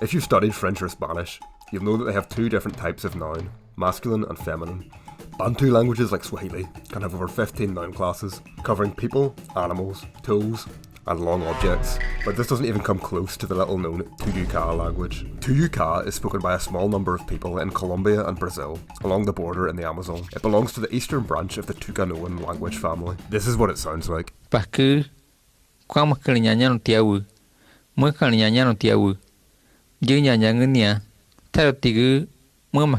If you've studied French or Spanish, you'll know that they have two different types of noun, masculine and feminine. Bantu languages like Swahili can have over 15 noun classes, covering people, animals, tools, and long objects, but this doesn't even come close to the little known Tuyuca language. Tuyuca is spoken by a small number of people in Colombia and Brazil, along the border in the Amazon. It belongs to the eastern branch of the Tucanoan language family. This is what it sounds like. Paku, kwang makalinyanya no tiawu, makalinyanya no tiawu, jinyanya ngunya, tarotigu. Noun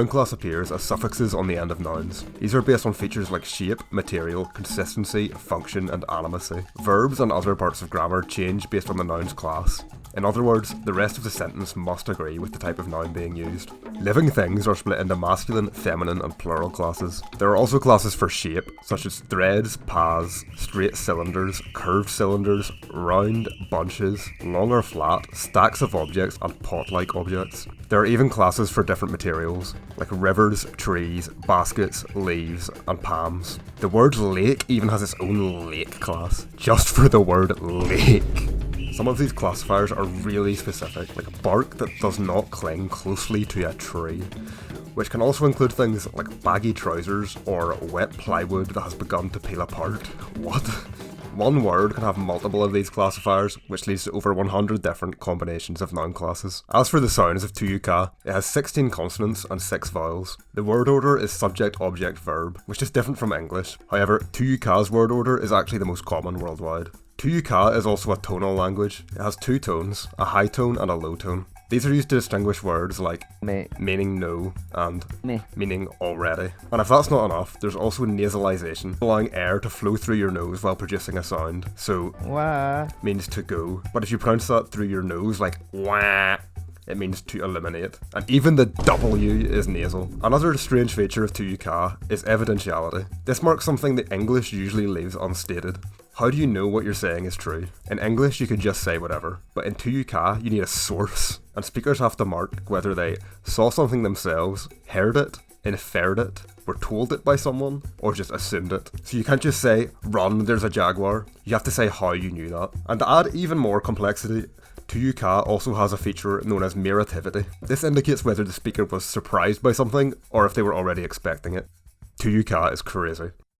class appears as suffixes on the end of nouns. These are based on features like shape, material, consistency, function, and animacy. Verbs and other parts of grammar change based on the noun's class. In other words, the rest of the sentence must agree with the type of noun being used. Living things are split into masculine, feminine, and plural classes. There are also classes for shape, such as threads, paths, straight cylinders, curved cylinders, round, bunches, long or flat, stacks of objects, and pot-like objects. There are even classes for different materials, like rivers, trees, baskets, leaves, and palms. The word lake even has its own lake class, just for the word lake. Some of these classifiers are really specific, like bark that does not cling closely to a tree, which can also include things like baggy trousers or wet plywood that has begun to peel apart. What? One word can have multiple of these classifiers, which leads to over 100 different combinations of noun classes. As for the sounds of Tuyuca, it has 16 consonants and 6 vowels. The word order is subject, object, verb, which is different from English. However, Tuyuca's word order is actually the most common worldwide. Tuyuca is also a tonal language. It has 2 tones, a high tone and a low tone. These are used to distinguish words like me, meaning no and me, meaning already. And if that's not enough, there's also nasalization, allowing air to flow through your nose while producing a sound. So, wah means to go. But if you pronounce that through your nose like wah, it means to eliminate. And even the W is nasal. Another strange feature of Tuyuca is evidentiality. This marks something that English usually leaves unstated. How do you know what you're saying is true? In English, you can just say whatever, but in Tuyuca, you need a source, and speakers have to mark whether they saw something themselves, heard it, inferred it, were told it by someone, or just assumed it. So you can't just say, run, there's a jaguar. You have to say how you knew that. And to add even more complexity, Tuyuca also has a feature known as mirativity. This indicates whether the speaker was surprised by something, or if they were already expecting it. Tuyuca is crazy.